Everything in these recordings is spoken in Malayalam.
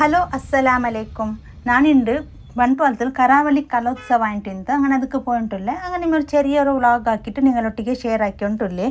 ഹലോ അസ്സലാമലൈക്കും. ഞാനുണ്ട് വൺപാലത്തിൽ കരാവളി കലോത്സവമായിട്ടുണ്ട്. അങ്ങനെ ಅದಕ್ಕೆ പോയിട്ടില്ലേ. അങ്ങനെ ഒരു ചെറിയൊരു വ്ളോഗ് ആക്കിയിട്ട് നിങ്ങളൊട്ടിಗೆ ഷെയർ ആക്കിക്കൊണ്ടില്ലേ.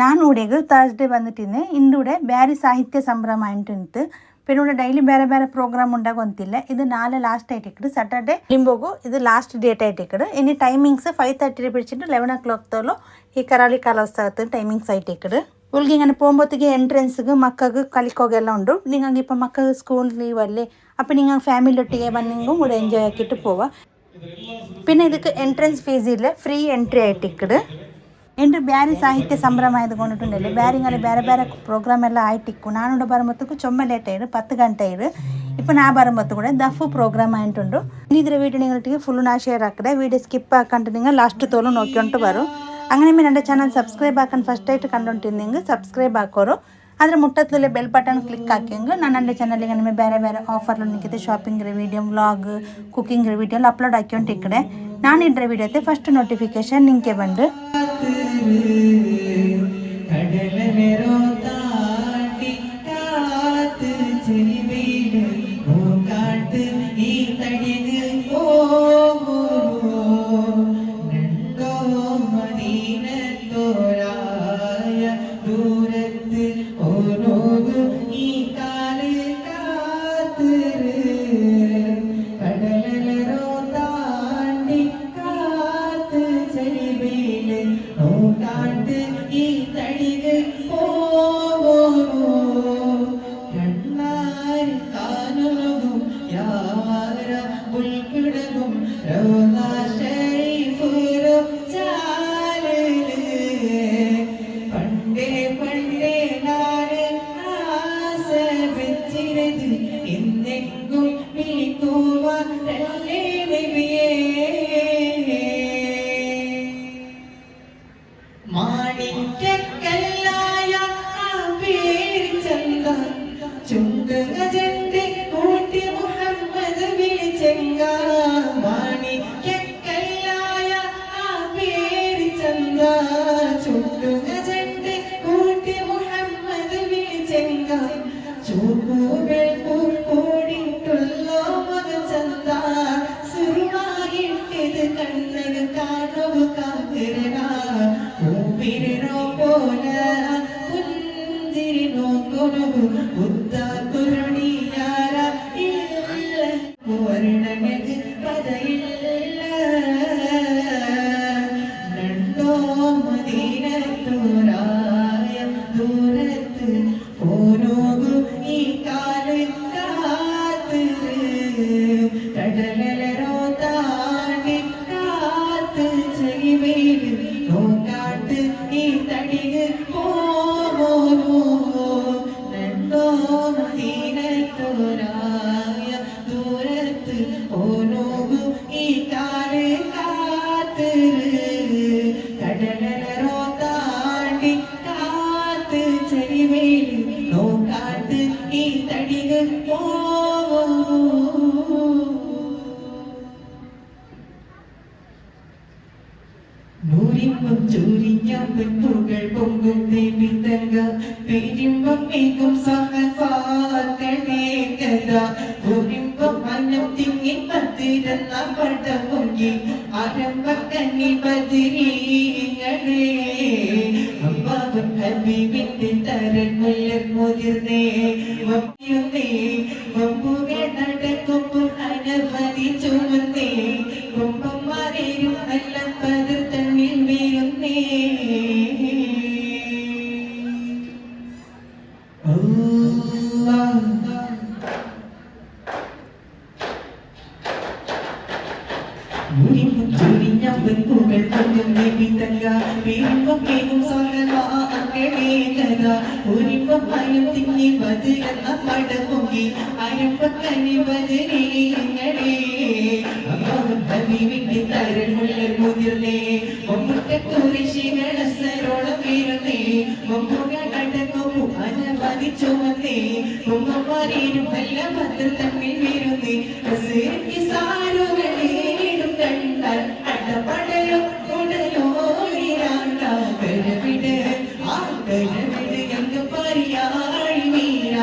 ನಾನು ಉಡೆಗೆ ಥರ್ಸ್ಡೇ ಬಂದಿಟ್ಟಿದ್ದೆ. ಇಂದೂಡೆ ಬ್ಯಾರಿ ಸಾಹಿತ್ಯ ಸಂಭ್ರಮ ಆಂಟಿಂತು. പിന്നെ ഇവിടെ ഡെയിലി ಬೇರೆ ಬೇರೆ പ്രോഗ്രാം ഉണ്ടാകുന്നില്ല. ഇത് നാളെ ലാസ്റ്റ് ആയിട്ട് ഇക്കട് സാറ്റർഡേ ലിംബോഗു ഇത് ലാസ്റ്റ് ഡേറ്റ് ആയിട്ട് ഇക്കട്. ഇനി ടൈമിങ്സ് 5:30 പിടിച്ചിട്ട് 11 o'clock തോളം ഈ കരാവಳಿ കലോത്സവത്തിന് ടൈമിങ്സ് ആയിട്ട് ഇക്കട്. ഉള്ളിಗೆ ഇങ്ങനെ പോകുമ്പോഴത്തേക്ക് എൻട്രൻസിಗೆ ಮಕ್ಕಳಿಗೆ ಕಲಿಕೋಗೆಲ್ಲ ಉಂಟು. നിങ്ങൾക്ക് ഇപ്പം മക്കൾ സ്കൂൾ ലീവ് അല്ലേ, അപ്പം നിങ്ങൾ ഫാമിലി ഒട്ടിಗೆ ಬಂದಿಂಗು ഇവിടെ എൻജോയ് ആക്കിയിട്ട് പോവാം. പിന്നെ ಇದಕ್ಕೆ എൻട്രൻസ് ഫീസ് ഇല്ല, ഫ്രീ എൻട്രി ആയിട്ട് ഇക്കട്. എൻ്റെ ಬ್ಯಾರಿ ಸಾಹಿತ್ಯ ಸಂಭ್ರಮ ಆಯ್ದುಕೊಂಡಿട്ടുണ്ടല്ലേ. ಬ್ಯಾರಿಂಗಲ್ಲಿ ಬೇರೆ ಬೇರೆ ಪ್ರೋಗ್ರಾಮ್ ಎಲ್ಲ ಆಯ್ತಿಕ್ಕು. ನಾನಿവിടെ ಬರುമ്പോഴത്തേക്ക് ചുമ ലേറ്റ് ആയിട്ട് 10 ಗಂಟೆ ആയിട്ട്. ഇപ്പം ഞാൻ വരുമ്പോഴത്തേക്ക് കൂടെ ദഫ് പ്രോഗ്രാം ആയിട്ടുണ്ട്. ഇനി ഇതിൻ്റെ വീഡിയോ നിങ്ങൾട്ടിಗೆ ഫുള്ള് ഞാൻ ഷെയർ ആക്കട്ടെ. വീഡിയോ സ്കിപ്പ് ആക്കാണ്ട് നിങ്ങൾ ലാസ്റ്റ് തോലും നോക്കിക്കൊണ്ട് വരും. അങ്ങനെ എൻ്റെ ചാനൽ സബ്സ്ക്രൈബ് ആക്കാൻ ഫസ്റ്റായിട്ട് കണ്ടുകൊണ്ടിരുന്നെങ്കിൽ സബ്സ്ക്ರೈಬ್ ಹಾಕೋರು. ಅದರ ಮುಟ್ಟತ್ತಲೇ ಬೆಲ್ ಬಟನ್ ಕ್ಲಿಕ್ ಹಾಕಿಂಗೆ ನಾನು ನನ್ನ ಚಾನಲ್ಗೆ ನಿಮಗೆ ಬೇರೆ ಬೇರೆ ಆಫರ್ಲು ನಿಂತಿದೆ. Shopping video, vlog, cooking video ಎಲ್ಲ ಅಪ್ಲೋಡ್ ಹಾಕ್ಕೊಂಡು ಈ ಕಡೆ ನಾನು ಇಡ್ರೆ ವಿಡಿಯೋತೆ ಫಸ್ಟ್ ನೋಟಿಫಿಕೇಶನ್ ನಿಂಗೆ ಬಂದು നൂരിമ്പം ചൂരിഞ്ഞ പെണ്ണുകൾ പൊങ്കും ദേവിതങ്ക പെരിമ്പം മേഘം സഹപാകണേ കഥ നൂരിമ്പം മനം തിങ്ങി പത്തിരുന്ന പടമുങ്ങി ആരംഭക്കണ്ണി ബദിരീങ്ങളേ അമ്മാവൻ ഹബീബിന്റെ തരൻ മുല്ലർ മുതിർന്നേ വമ്പിയുന്നേ വമ്പുകൾ നടക്കുമ്പോൾ അനവധി ചുമന്നേ കൊമ്പന്മാരേരും നല്ല പതിർ തന്നിൽ വീഴുന്നേ പെണ്ണുകൾ പൊന്നും ദേവിതങ്ക വീഴുമ്പം കേൾക്കും സഹമാകേകഥ ഒരിമ്പം ഭയം തിങ്ങി ബദിരെന്ന പടമുങ്ങി അരമ്പക്കനി ബദിരീങ്ങളേ അമ്മാവൻ ഹബീബിന്റെ തരൻ മുല്ലർ മുതിർന്നേ ഒമ്പുറ്റക്കുരിശികളസരോളം വീഴുന്നേ ഒമ്പുകൾ അടങ്ങും അനവധി ചുമന്നേ ഒമ്പമാരേരും നല്ല ഭദ്ര തമ്മിൽ വീഴുന്നേ സാരുകളേടും കണ്ടാൽ അടപടലും ഉടലോ കരവിട് ആ കരവിട് എന്ന് പറയാഴി വീര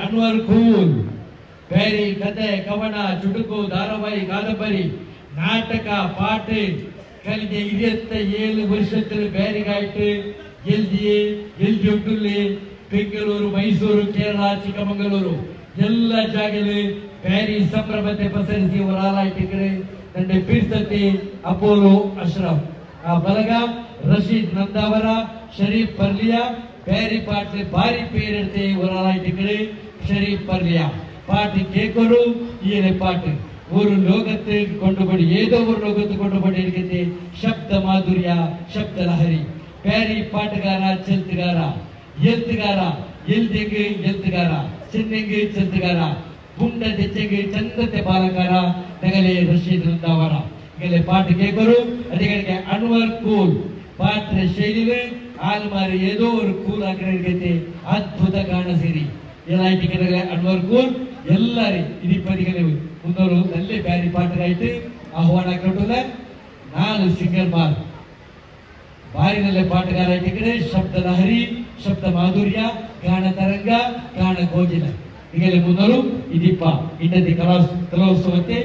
ಅನ್ವರ್ ಕೂಲ್ ಬೇರೆ ಕತೆ ಕವನ ಚುಟುಕು ಧಾರಾವಾಹಿ ಕಾದಂಬರಿ ನಾಟಕ ಪಾಠ ಕಲಿಗೆ 27 ವರ್ಷത്തിൽ ಬೇರೆಗಾಯ್ತು ಎಲ್ದಿ ಬೆಂಗಳೂರು ಮೈಸೂರು ಕೇರಳ ಚಿಕ್ಕಮಗಳೂರು ಎಲ್ಲ ಜಾಗದಲ್ಲಿ ಬೇರೆ ಸಂಭ್ರಮತೆ ಪಸರಿಸಿ ಹೊರಾಲಾಯ್ತಿದ್ರೆ ನನ್ನ ಪೀರ್ಸತಿ ಅಪೋಲೋ ಅಶ್ರಫ್ ಆ ಬಲಗ ರಶೀದ್ ನಂದಾವರ ಶರೀಫ್ ಪರ್ಲಿಯಾ ಬೇರೆ ಪಾಟ್ಲೆ ಭಾರಿ ಪೇರೆಡ್ತೆ ಹೊರಾಲಾಯ್ತಿದ್ರೆ ಶರೀಫ್ ಪರ್ಲಿಯಾ പാട്ട് കേൾക്കൊരു ഈ പാട്ട് ഒരു ലോകത്ത് കൊണ്ടുപോയി ഏതോ ഒരു ലോകത്ത് കൊണ്ടുപോയിരിക്കുന്നത് ശബ്ദമാധുര്യ ശബ്ദലഹരി പേരി പാട്ടുകാര ചെലുത്തുകാര എഴുത്തുകാര എഴുതെങ്ക് എഴുത്തുകാര ചെന്നെങ്ക് ചെലുത്തുകാര പുണ്ട തെച്ചെങ്ക് ചന്തത്തെ പാലക്കാര ഞങ്ങളെ റഷീദ് വൃന്ദാവന ഞങ്ങളെ പാട്ട് കേൾക്കൊരു അതുകഴിഞ്ഞ അൻവർ കൂൽ പാട്ടിന്റെ ശൈലിയില് ആൽമാര് ഏതോ ഒരു കൂൾ ആഗ്രഹിക്കത്തെ അദ്ഭുത ഗാന ശരി ഏതായിട്ട് അൻവർ കൂൽ എല്ലാരും ഇതിപ്പതികളെ മുന്നോരു നല്ല പേരി പാട്ടുകായിട്ട് ആഹ്വാനാക്കിയിട്ടുള്ള 4 സിംഗർമാർ ഭാരി നല്ല പാട്ടുകാരായിട്ട് ശബ്ദലഹരി ശബ്ദമാധുര്യ ഗാനതരംഗ ഗാനഗോചില നിങ്ങളെ മുന്നോരു ഇതിപ്പ ഇന്നത്തെ കലോത്സവത്തെ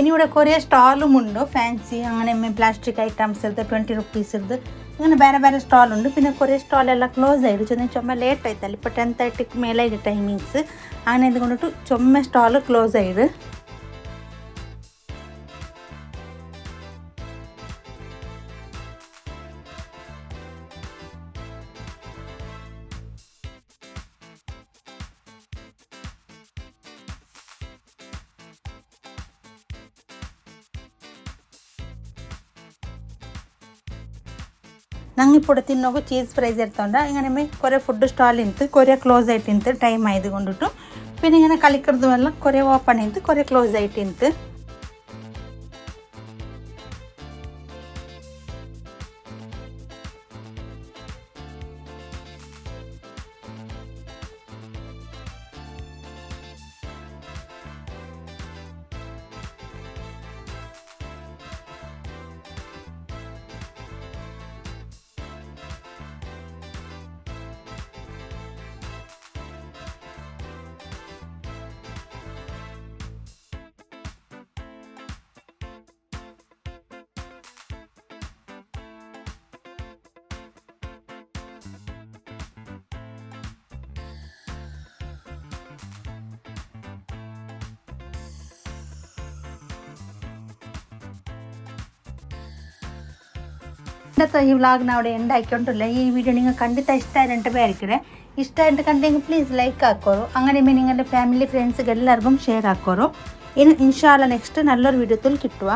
ഇനിയിവിടെ കുറേ സ്റ്റാളും ഉണ്ട് ഫാൻസി അങ്ങനെ പ്ലാസ്റ്റിക് ഐറ്റംസ് എടുത്ത് 20 റുപ്പീസ് എടുത്ത് അങ്ങനെ ಬೇರೆ ಬೇರೆ ಸ್ಟಾಲ್ ഉണ്ട് പിന്നെ കുറേ ಸ್ಟಾಲೆಲ್ಲ ಕ್ಲೋಸ್ ಆಯಿತು ചുമ ലേറ്റ് ആയിത്തല്ല ഇപ്പോൾ 10:30 മേലായിട്ട് ടൈമിങ്സ് അങ്ങനെ ഇതുകൊണ്ടിട്ട് ചുമ സ്റ്റാൾ ക്ലോസ് ആയത് ನಂಗಿప్పుడు ತಿನ್ನೋಗು ಚೀಸ್ ಫ್ರೈಸ್ ಇರ್ತೊಂಡ ಇಂಗನೆ ಕೊರೆ ಫುಡ್ ಸ್ಟಾಲ್ ಇಂತು ಕೊರೆ ಕ್ಲೋಸ್ ಆಯ್ತಿಂತು ಟೈಮ್ ಆಯ್ದುಕೊಂಡಿಟ್ಟು പിന്നെ ഇങ്ങനെ കളിക്കുന്നതും എല്ലാം കുറേ ഓപ്പൺ ആയിട്ട് കുറേ ക്ലോസ് ആയിട്ടുണ്ട് ഇന്നത്തെ ഈ വ്ളോഗ് അവിടെ എൻഡ് ആയിക്കൊണ്ടില്ല ഈ വീഡിയോ നിങ്ങൾ കണ്ടിട്ട് ഇഷ്ടമായിട്ട് പേരിക്കണേ ഇഷ്ടമായിട്ട് കണ്ടെങ്കിൽ പ്ലീസ് ലൈക്ക് ആക്കോറു അങ്ങനെ നിങ്ങളുടെ ഫാമിലി ഫ്രണ്ട്സിಗೆ എല്ലാവർക്കും ഷെയർ ആക്കോറു ഇനി ഇൻഷാല്ല നെക്സ്റ്റ് നല്ലൊരു വീഡിയോത്തിൽ കിട്ടുക